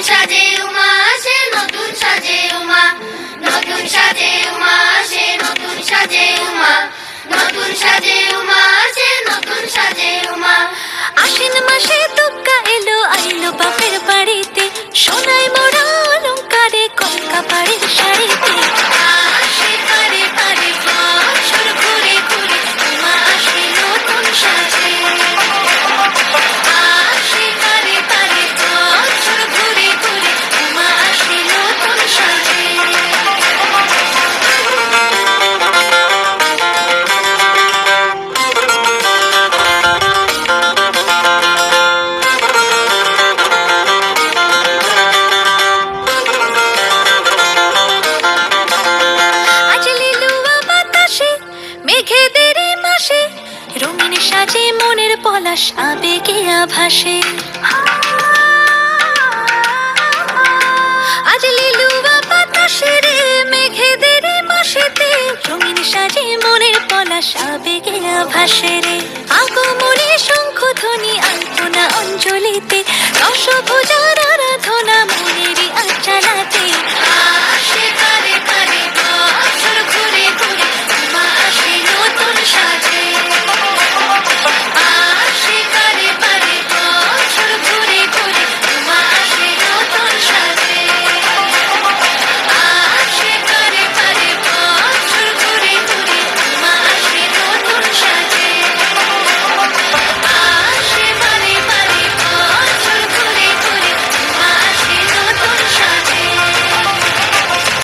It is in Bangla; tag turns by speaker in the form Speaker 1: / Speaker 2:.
Speaker 1: সাজে উমা আসে, নতুন সাজে উমা, নতুন সাজে উমা আসে, নতুন সাজে উমা, নতুন সাজে উমা আসে, নতুন সাজে উমা।
Speaker 2: আশ্বিন মাসে দুর্গা এলো, আইলো বাপের বাড়িতে, সোনায় মোড়া অলংকারে কলকা পাড়ের শাড়িতে। আসে পারে পারে বছর ঘুরে ঘুরে, উমা আসে নতুন সাজে। আসে পারে পারে বছর ঘুরে ঘুরে, উমা আসে নতুন সাজে। আজ লিলুয়া বাতাসে, মেঘেদের মাসে, রঙিন সাজে মনের পলাশ আবেগে আভাসে। আজ লিলুয়া বাতাসে রে, মেঘেদের মাসেতে, রঙিন সাজে মনের পলাশ আবেগে আভাসে রে। আগমনে শঙ্খ ধ্বনি, আলপনা অঞ্জলিতে, দশভুজার আরাধনা মনে